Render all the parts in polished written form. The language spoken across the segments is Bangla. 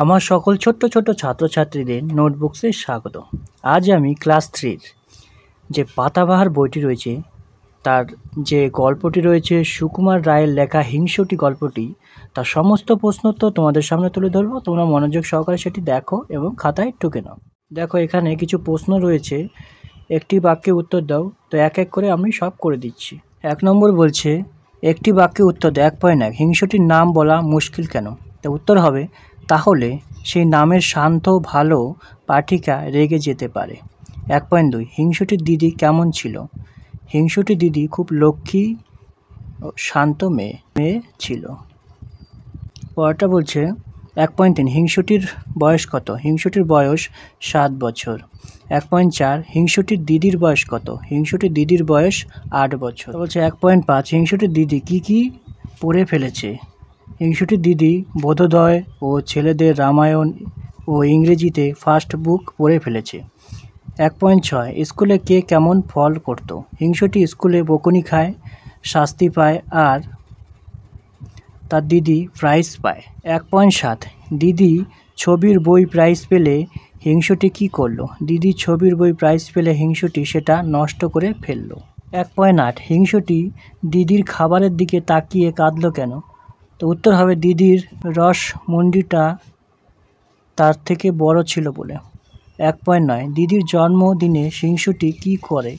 আমার সকল ছোট্ট ছোট্ট ছাত্রছাত্রীদের নোটবুকসে স্বাগত। আজ আমি ক্লাস 3-র যে পাতাবাহার বইটি রয়েছে তার যে গল্পটি রয়েছে সুকুমার রায়ের লেখা হিংসুটে গল্পটি, তার সমস্ত প্রশ্নোত্তর তোমাদের সামনে তুলে ধরবো। তোমরা মনোযোগ সহকারে সেটি দেখো এবং খাতায় টুকে নাও। দেখো, এখানে কিছু প্রশ্ন রয়েছে, একটি বাক্যে উত্তর দাও। তো এক এক করে আমি সব করে দিচ্ছি। 1 নম্বর বলছে, একটি বাক্যে উত্তর দাও। 1.1 হিংসুটির নাম বলা মুশকিল কেন? তো উত্তর হবে, তাহলে সেই নামের শান্ত ভালো পাঠিকা রেগে যেতে পারে। 1.2 হিংসুটির দিদি কেমন ছিল? হিংসুটির দিদি খুব লক্ষ্মী ও শান্ত মেয়ে ছিল। পরেরটা বলছে 1.3 হিংসুটির বয়স কত? হিংসুটির বয়স 7 বছর। 1.4 হিংসুটির দিদির বয়স কত? হিংসুটির দিদির বয়স 8 বছর। বলছে 1.5 হিংসুটির দিদি কি পড়ে ফেলেছে? হিংসুটির দিদি বোধোদয় ও ছেলেদের রামায়ণ ও ইংরেজিতে ফার্স্ট বুক পড়ে ফেলেছে। 1.6 স্কুলে কে কেমন ফল করত? হিংসুটি স্কুলে বকুনি খায়, শাস্তি পায়, আর তার দিদি প্রাইজ পায়। 1.7 দিদি ছবির বই প্রাইজ পেলে হিংসুটি কি করলো? দিদি ছবির বই প্রাইজ পেলে হিংসুটি সেটা নষ্ট করে ফেললো। 1.8 হিংসুটি দিদির খাবারের দিকে তাকিয়ে কাঁদলো কেন? তো উত্তর হবে, দিদির রসমুন্ডিটা তার থেকে বড় ছিল বলে। 1.9 দিদির জন্মদিনে হিংসুটি কি করে?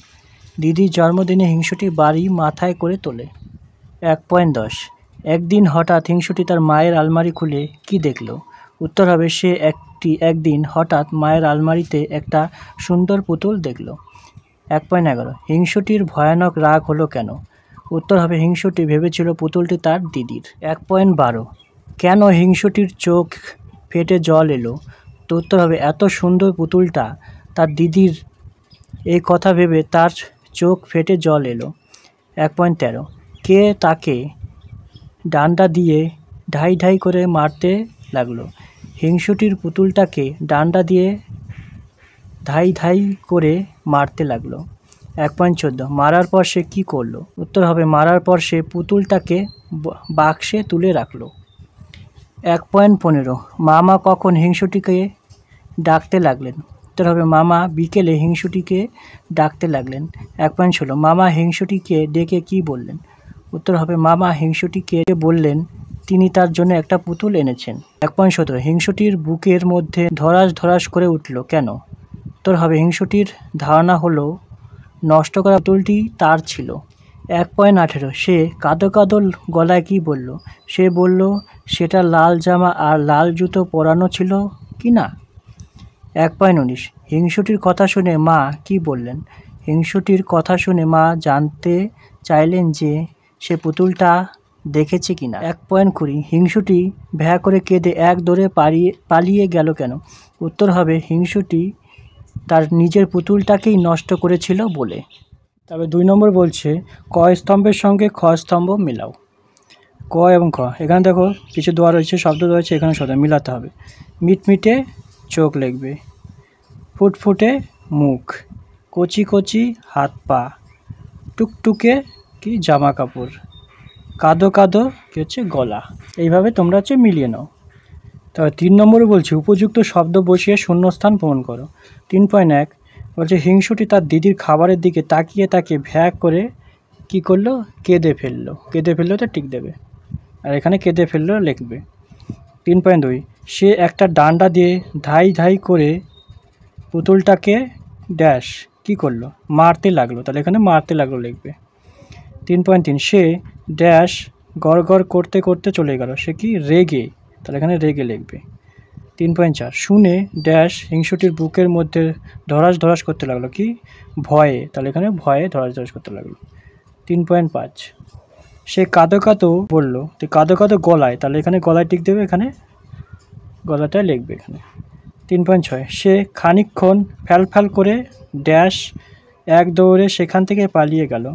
দিদির জন্মদিনে হিংসুটি বাড়ি মাথায় করে তোলে। 1.10 একদিন হঠাৎ হিংসুটি তার মায়ের আলমারি খুলে কি দেখল? উত্তর হবে, সে একদিন হঠাৎ মায়ের আলমারিতে একটা সুন্দর পুতুল দেখল। 1.11 হিংসুটির ভয়ানক রাগ হলো কেন? উত্তর হবে, হিংসুটি ভেবেছিল পুতুলটি তার দিদির। 1.12 কেন হিংসুটির চোখ ফেটে জল এলো? তো উত্তর হবে, এত সুন্দর পুতুলটা তার দিদির, এই কথা ভেবে তার চোখ ফেটে জল এলো। 1.13 কে তাকে ডান্ডা দিয়ে ঢাই ঢাই করে মারতে লাগলো? হিংসুটির পুতুলটাকে ডান্ডা দিয়ে ধাই ধাই করে মারতে লাগলো। 1.14 মারার পর সে কী করলো? উত্তর হবে, মারার পর সে পুতুলটাকে বাক্সে তুলে রাখলো। 1.15 মামা কখন হিংসুটিকে ডাকতে লাগলেন? উত্তর হবে, মামা বিকেলে হিংসুটিকে ডাকতে লাগলেন। 1.16 মামা হিংসুটিকে ডেকে কি বললেন? উত্তর হবে, মামা হিংসুটিকে বললেন তিনি তার জন্য একটা পুতুল এনেছেন। 1.17 হিংসুটির বুকের মধ্যে ধড়াস ধড়াস করে উঠল কেন? উত্তর হবে, হিংসুটির ধারণা হলো নষ্ট করা পুতুলটি তার ছিল। 1.18 সে কাঁদো কাঁদো গলায় কি বলল? সে বলল সেটা লাল জামা আর লাল জুতো পরানো ছিল কি না। 1.19 হিংসুটির কথা শুনে মা কি বললেন? হিংসুটির কথা শুনে মা জানতে চাইলেন যে সে পুতুলটা দেখেছে কিনা। 1.20 হিংসুটি ভ্যা করে কেঁদে এক দৌড়ে পালিয়ে গেল কেন? উত্তর হবে, হিংসুটি তার নিজের পুতুলটাকেই নষ্ট করেছিল বলে। তবে 2 নম্বর বলছে, ক স্তম্ভের সঙ্গে খ স্তম্ভ মেলাও। ক এবং খ, এখানে দেখো কিছু দেওয়া রয়েছে, শব্দ দেওয়া রয়েছে, এখানে শব্দ মিলাতে হবে। মিটমিটে চোখ লিখবে, ফুটফুটে মুখ, কচি কচি হাত পা, টুকটুকে কি জামা কাপড়, কাদো কাদো কি হচ্ছে গলা। এইভাবে তোমরা মিলিয়ে নাও। তবে 3 নম্বরে বলছে, উপযুক্ত শব্দ বসিয়ে শূন্যস্থান পূরণ করো। 3.1 বলছে, হিংসুটি তার দিদির খাবারের দিকে তাকিয়ে তাকিয়ে ভ্যা করে কি করলো? কেঁদে ফেললো। কেঁদে ফেললো তো টিক দেবে, আর এখানে কেঁদে ফেললো লিখবে। 3.2 সে একটা ডান্ডা দিয়ে ধাই ধাই করে পুতুলটাকে ড্যাশ কি করলো? মারতে লাগলো, তাহলে এখানে মারতে লাগলো লিখবে। 3.3 সে ড্যাশ গড় গড় করতে করতে চলে গেল, সে কি রেগে, তাহলে এখানে রেগে লিখবে। 3.4 শুনে ড্যাশ হিংসুটির বুকের মধ্যে ধড়াস ধড়াস করতে লাগলো, কি ভয়ে, তাহলে এখানে ভয়ে ধড়াস ধড়াস করতে লাগলো। 3.5 সে কাঁদো কাঁদো বললো, তো কাঁদো কাঁদো গলায়, তাহলে এখানে গলায় টিক দেবে, এখানে গলাটায় লিখবে এখানে। 3.6 সে খানিকক্ষণ ফ্যালফ্যাল করে ড্যাশ এক দৌড়ে সেখান থেকে পালিয়ে গেল।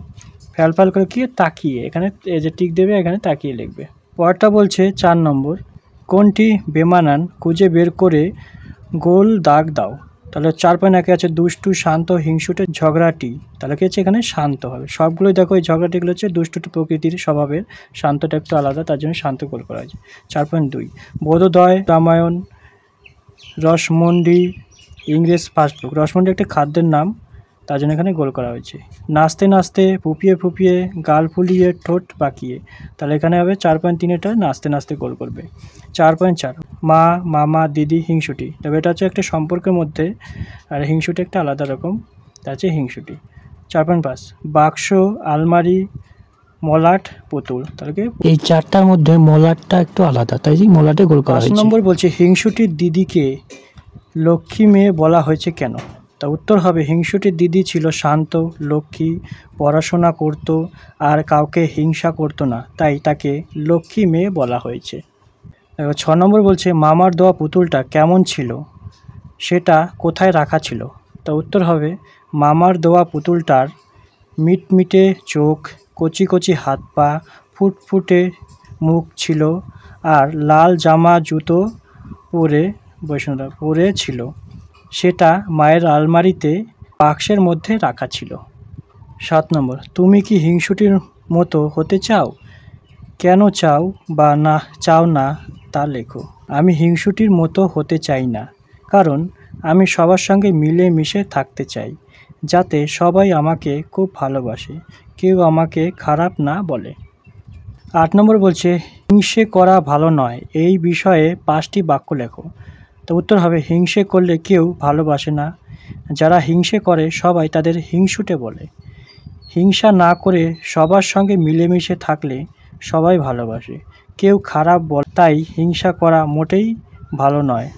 ফ্যালফ্যাল করে কি তাকিয়ে, এখানে এই যে টিক দেবে, এখানে তাকিয়ে লিখবে। পরটা বলছে 4 নম্বর, কোনটি বেমানান খুঁজে বের করে গোল দাগ দাও। তাহলে 4.1 আছে দুষ্টু শান্ত হিংসুটে ঝগড়াটি, তাহলে কি হচ্ছে এখানে শান্ত হবে। সবগুলোই দেখো এই ঝগড়াটিগুলো হচ্ছে দুষ্টুটি প্রকৃতির স্বভাবের, শান্ত টাইপ তো আলাদা, তার জন্য শান্ত গোল করা হয়েছে। 4.2 বোধোদয় রামায়ণ রসমন্ডি ইংরেজ ফাস্টফুড। রসমন্ডি একটা খাদ্যের নাম, তার জন্য এখানে গোল করা হয়েছে। নাচতে নাচতে ফুপিয়ে ফুপিয়ে গাল ফুলিয়ে ঠোঁট বাঁকিয়ে, তাহলে এখানে হবে 4.3, এটা নাচতে নাচতে গোল করবে। 4.4 মা মামা দিদি হিংসুটি, তবে এটা হচ্ছে একটা সম্পর্কের মধ্যে, আর হিংসুটি একটা আলাদা রকম, তা হচ্ছে হিংসুটি। 4.5 বাক্স আলমারি মলাট পুতুল, তাহলে এই চারটার মধ্যে মলাটটা একটু আলাদা, তাই যে মলাটে গোল করা হয়েছে। 5 নম্বর বলছে হিংসুটির দিদিকে লক্ষ্মী মেয়ে বলা হয়েছে কেন? তা উত্তর হবে হিংসুটির দিদি ছিল শান্ত, লক্ষ্মী, পড়াশোনা করত আর কাউকে হিংসা করতো না, তাই তাকে লক্ষ্মী মেয়ে বলা হয়েছে। 6 নম্বর বলছে মামার দেওয়া পুতুলটা কেমন ছিল, সেটা কোথায় রাখা ছিল? তা উত্তর হবে মামার দেওয়া পুতুলটার মিটমিটে চোখ, কচি কচি হাত পা, ফুটফুটে মুখ ছিল আর লাল জামা জুতো পরে ছিল। সেটা মায়ের আলমারিতে বাক্সের মধ্যে রাখা ছিল। 7 নম্বর তুমি কি হিংসুটির মতো হতে চাও? কেন চাও বা না চাও না তা লেখো। আমি হিংসুটির মতো হতে চাই না, কারণ আমি সবার সঙ্গে মিলে মিশে থাকতে চাই, যাতে সবাই আমাকে খুব ভালোবাসে, কেউ আমাকে খারাপ না বলে। 8 নম্বর বলছে হিংসে করা ভালো নয়, এই বিষয়ে 5টি বাক্য লেখো। তো উত্তর হবে হিংসে করলে কেউ ভালোবাসে না, যারা হিংসে করে সবাই তাদের হিংসুটে বলে। হিংসা না করে সবার সঙ্গে মিলেমিশে থাকলে সবাই ভালোবাসে, কেউ খারাপ বলে, তাই হিংসা করা মোটেই ভালো নয়।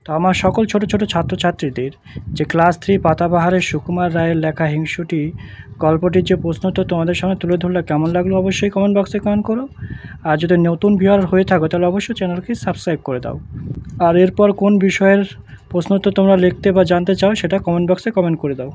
তো আমার সকল ছোট ছোট ছাত্রছাত্রীদের যে ক্লাস 3 পাতাবাহারের সুকুমার রায়ের লেখা হিংসুটি গল্পটির যে প্রশ্ন তো তোমাদের সামনে তুলে ধরলে কেমন লাগলো অবশ্যই কমেন্ট বক্সে কমেন্ট করো। আর যদি নতুন ভিউয়ার হয়ে থাকো তাহলে অবশ্যই চ্যানেলকে সাবস্ক্রাইব করে দাও। আর এরপর কোন বিষয়ের প্রশ্ন তো তোমরা লিখতে বা জানতে চাও সেটা কমেন্ট বক্সে কমেন্ট করে দাও।